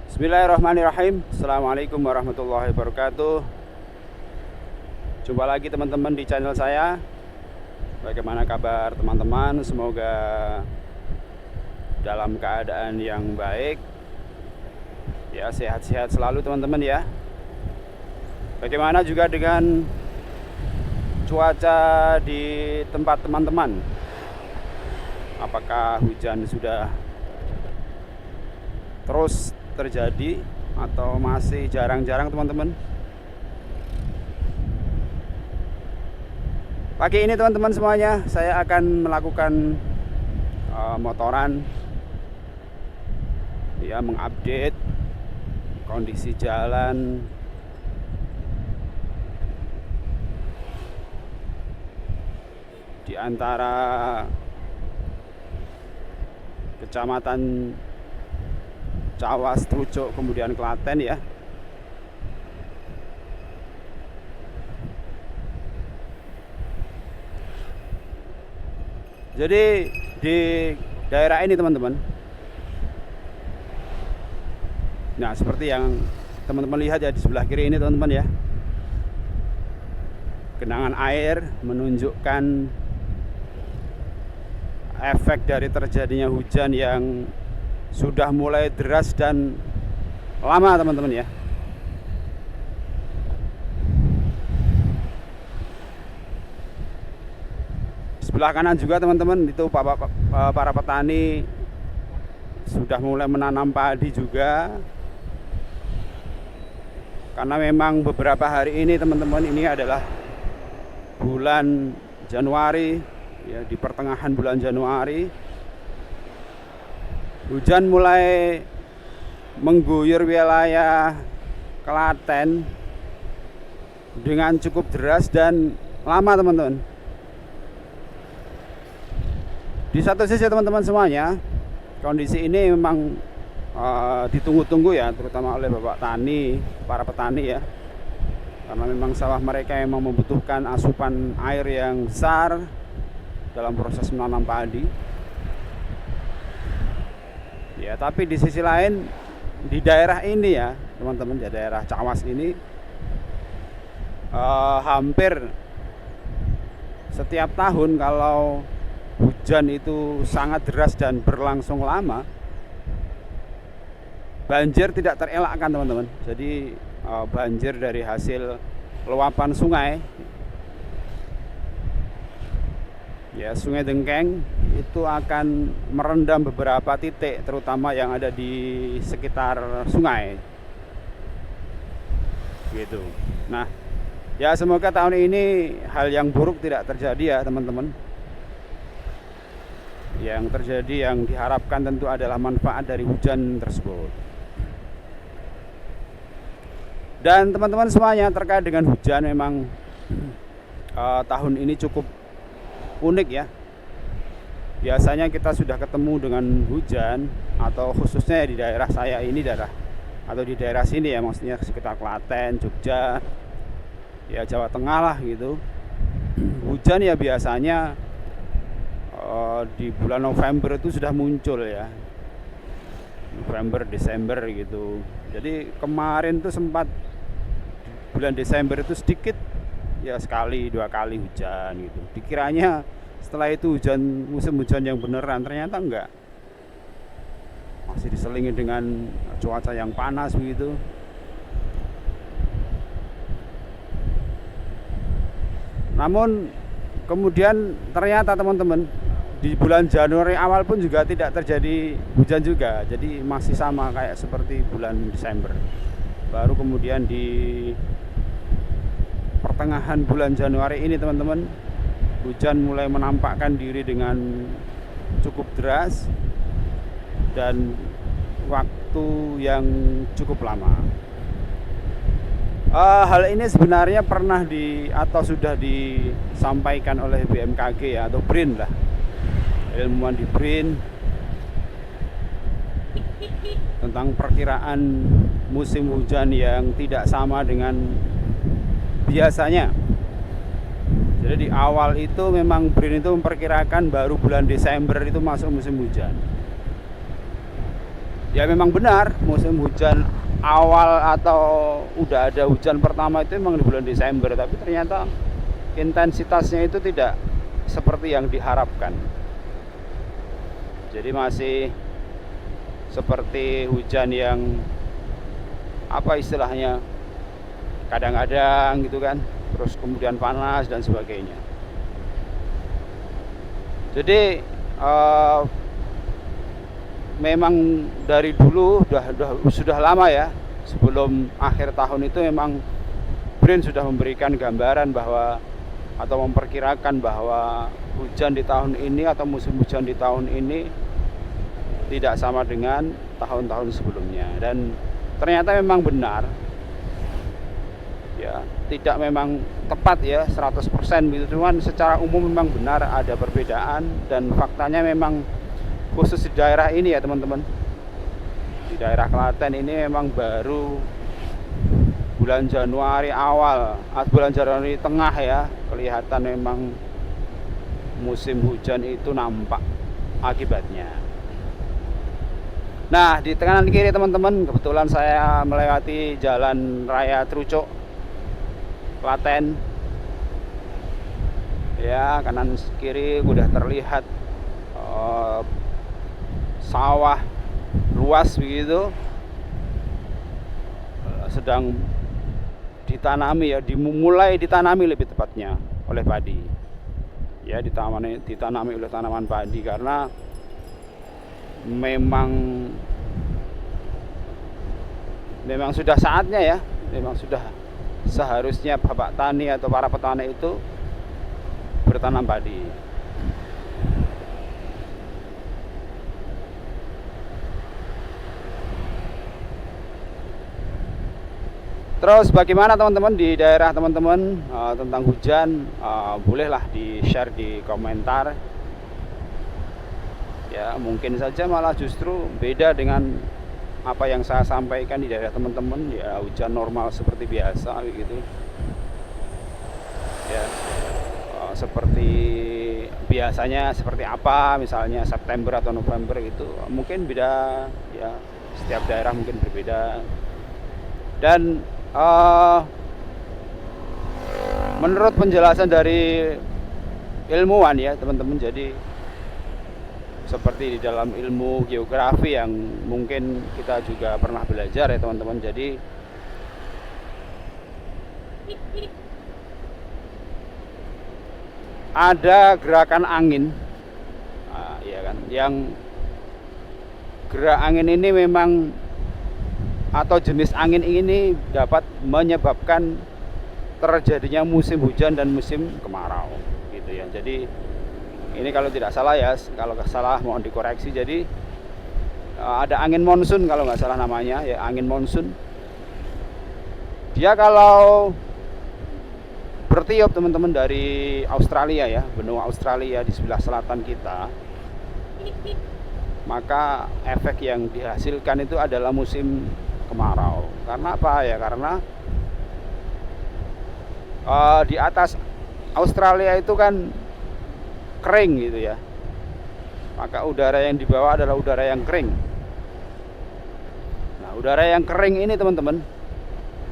Bismillahirrahmanirrahim. Assalamualaikum warahmatullahi wabarakatuh. Jumpa lagi teman-teman di channel saya. Bagaimana kabar teman-teman? Semoga dalam keadaan yang baik. Ya, sehat-sehat selalu teman-teman ya. Bagaimana juga dengan cuaca di tempat teman-teman? Apakah hujan sudah terus terjadi atau masih jarang-jarang teman-teman? Pagi ini teman-teman semuanya, saya akan melakukan motoran ya, mengupdate kondisi jalan di antara kecamatan Cawas, Trucuk, kemudian Klaten ya. Jadi di daerah ini teman-teman, nah seperti yang teman-teman lihat ya di sebelah kiri ini teman-teman ya, genangan air menunjukkan efek dari terjadinya hujan yang sudah mulai deras dan lama teman-teman ya. Sebelah kanan juga teman-teman, itu para petani sudah mulai menanam padi juga. Karena memang beberapa hari ini teman-teman, ini adalah bulan Januari ya, di pertengahan bulan Januari hujan mulai mengguyur wilayah Klaten dengan cukup deras dan lama teman-teman. Di satu sisi teman-teman semuanya, kondisi ini memang ditunggu-tunggu ya, terutama oleh bapak tani, para petani ya, karena memang sawah mereka memang membutuhkan asupan air yang besar dalam proses menanam padi. Ya, tapi di sisi lain di daerah ini ya teman-teman, di daerah Cawas ini hampir setiap tahun kalau hujan itu sangat deras dan berlangsung lama, banjir tidak terelakkan teman-teman. Jadi banjir dari hasil luapan sungai ya, Sungai Dengkeng itu akan merendam beberapa titik, terutama yang ada di sekitar sungai gitu. Nah ya, semoga tahun ini hal yang buruk tidak terjadi ya teman-teman. Yang terjadi, yang diharapkan tentu adalah manfaat dari hujan tersebut. Dan teman-teman semuanya, terkait dengan hujan memang tahun ini cukup unik ya. Biasanya kita sudah ketemu dengan hujan, atau khususnya di daerah saya ini, atau di daerah sini ya, maksudnya sekitar Klaten, Jogja, ya Jawa Tengah lah gitu. Hujan ya biasanya di bulan November itu sudah muncul ya, November, Desember gitu. Jadi kemarin tuh sempat bulan Desember itu sedikit ya, sekali dua kali hujan gitu. Dikiranya setelah itu hujan, musim hujan yang beneran, ternyata enggak. Masih diselingi dengan cuaca yang panas begitu. Namun kemudian ternyata teman-teman, di bulan Januari awal pun juga tidak terjadi hujan juga. Jadi masih sama kayak seperti bulan Desember. Baru kemudian di pertengahan bulan Januari ini teman-teman, hujan mulai menampakkan diri dengan cukup deras dan waktu yang cukup lama. Hal ini sebenarnya pernah atau sudah disampaikan oleh BMKG ya, atau BRIN lah, ilmuwan di BRIN, tentang perkiraan musim hujan yang tidak sama dengan biasanya. Jadi di awal itu memang BRIN itu memperkirakan baru bulan Desember itu masuk musim hujan. Ya memang benar, musim hujan awal atau udah ada hujan pertama itu memang di bulan Desember, tapi ternyata intensitasnya itu tidak seperti yang diharapkan. Jadi masih seperti hujan yang apa istilahnya, kadang-kadang gitu kan, terus kemudian panas dan sebagainya. Jadi memang dari dulu sudah lama ya, sebelum akhir tahun itu memang BRIN sudah memberikan gambaran bahwa atau memperkirakan bahwa hujan di tahun ini atau musim hujan di tahun ini tidak sama dengan tahun-tahun sebelumnya, dan ternyata memang benar ya, tidak memang tepat ya 100% gitu, cuman secara umum memang benar ada perbedaan, dan faktanya memang khusus di daerah ini ya teman-teman, di daerah Klaten ini memang baru bulan Januari awal, bulan Januari tengah ya, kelihatan memang musim hujan itu nampak akibatnya. Nah, di kanan kiri teman-teman, kebetulan saya melewati Jalan Raya Trucuk Klaten ya, kanan kiri udah terlihat sawah luas begitu, sedang ditanami ya, dimulai ditanami lebih tepatnya oleh padi ya, ditanami oleh tanaman padi, karena memang sudah saatnya ya, memang sudah seharusnya bapak tani atau para petani itu bertanam padi. Terus bagaimana teman-teman di daerah teman-teman tentang hujan, bolehlah di-share di komentar. Ya, mungkin saja malah justru beda dengan apa yang saya sampaikan di daerah teman-teman, ya hujan normal seperti biasa gitu. Ya, seperti biasanya seperti apa, misalnya September atau November gitu, mungkin beda ya, setiap daerah mungkin berbeda. Dan menurut penjelasan dari ilmuwan ya teman-teman, jadi seperti di dalam ilmu geografi yang mungkin kita juga pernah belajar ya teman-teman, jadi ada gerakan angin, ya kan, yang gerak angin ini memang atau jenis angin ini dapat menyebabkan terjadinya musim hujan dan musim kemarau gitu ya. Jadi ini kalau tidak salah ya, kalau nggak salah mohon dikoreksi, jadi ada angin monsun kalau nggak salah namanya ya, angin monsun. Dia kalau bertiup teman-teman dari Australia ya, benua Australia di sebelah selatan kita, maka efek yang dihasilkan itu adalah musim kemarau. Karena apa ya? Karena di atas Australia itu kan kering gitu ya, maka udara yang dibawa adalah udara yang kering. Nah, udara yang kering ini teman-teman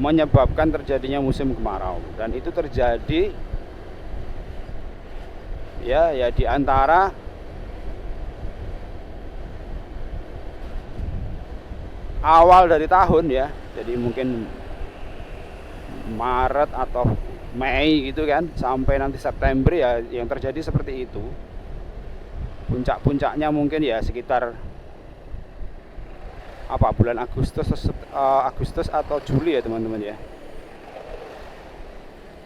menyebabkan terjadinya musim kemarau, dan itu terjadi ya di antara awal dari tahun ya, jadi mungkin Maret atau Mei gitu kan, sampai nanti September ya, yang terjadi seperti itu. Puncak-puncaknya mungkin ya sekitar bulan Agustus atau Juli ya teman-teman ya.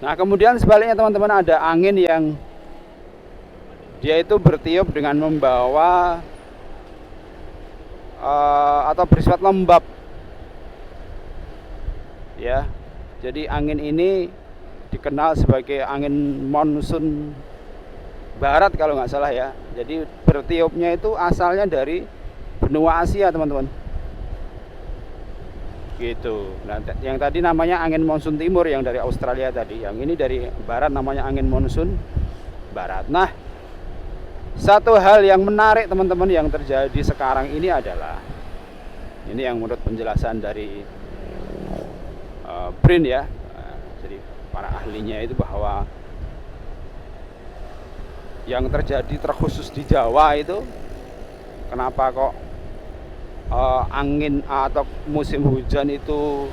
Nah, kemudian sebaliknya teman-teman, ada angin yang dia itu bertiup dengan membawa atau bersifat lembab ya. Jadi angin ini dikenal sebagai angin monsun barat kalau nggak salah ya. Jadi bertiupnya itu asalnya dari benua Asia teman-teman gitu. Nah, yang tadi namanya angin monsun timur yang dari Australia tadi, yang ini dari barat namanya angin monsun barat. Nah, satu hal yang menarik teman-teman yang terjadi sekarang ini adalah Ini yang menurut penjelasan dari BRIN ya. Jadi para ahlinya itu bahwa yang terjadi terkhusus di Jawa itu kenapa kok angin atau musim hujan itu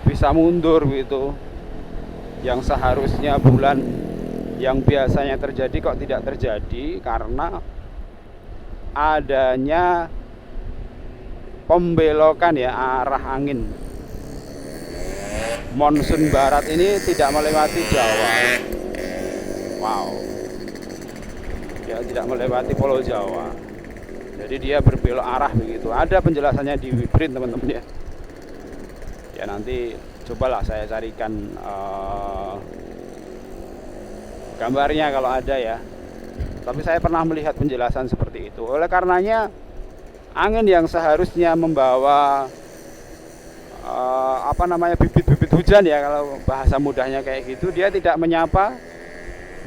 bisa mundur gitu, yang seharusnya bulan yang biasanya terjadi kok tidak terjadi, karena adanya pembelokan ya arah angin. Monsun barat ini tidak melewati Jawa. Wow. Ya, tidak melewati Pulau Jawa. Jadi dia berbelok arah begitu. Ada penjelasannya di BRIN teman-teman ya. Ya nanti cobalah saya carikan gambarnya kalau ada ya. Tapi saya pernah melihat penjelasan seperti itu. Oleh karenanya angin yang seharusnya membawa bibit-bibit hujan ya, kalau bahasa mudahnya kayak gitu, dia tidak menyapa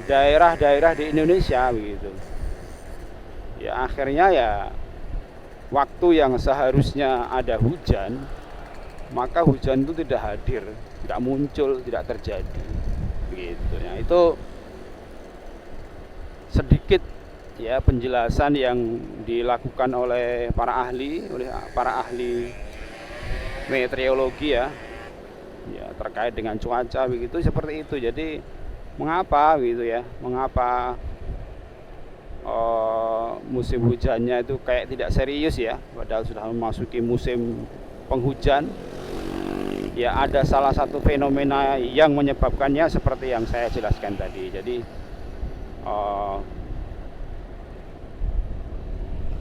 daerah-daerah di Indonesia begitu. Ya akhirnya ya waktu yang seharusnya ada hujan, maka hujan itu tidak hadir, tidak muncul, tidak terjadi begitu ya. Itu sedikit ya penjelasan yang dilakukan oleh para ahli meteorologi ya terkait dengan cuaca begitu, seperti itu. Jadi mengapa musim hujannya itu kayak tidak serius ya, padahal sudah memasuki musim penghujan. Ya ada salah satu fenomena yang menyebabkannya seperti yang saya jelaskan tadi. Jadi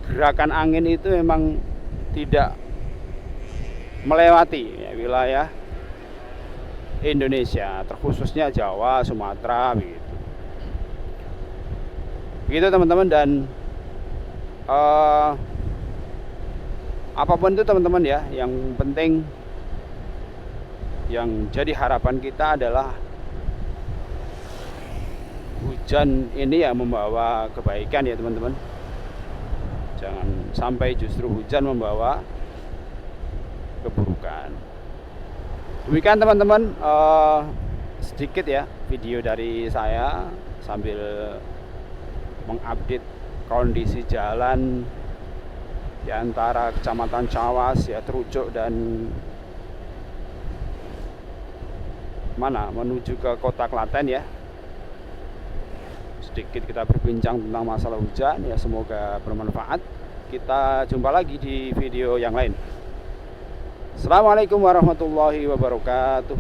gerakan angin itu memang tidak melewati ya, wilayah Indonesia, terkhususnya Jawa, Sumatera begitu. Begitu teman-teman. Dan apapun itu teman-teman ya, yang penting yang jadi harapan kita adalah hujan ini yang membawa kebaikan ya teman-teman. Jangan sampai justru hujan membawa keburukan. Demikian teman-teman, sedikit ya video dari saya sambil mengupdate kondisi jalan di antara Kecamatan Cawas ya, Terucuk dan menuju ke Kota Klaten ya. Sedikit kita berbincang tentang masalah hujan ya, semoga bermanfaat. Kita jumpa lagi di video yang lain. Assalamualaikum warahmatullahi wabarakatuh.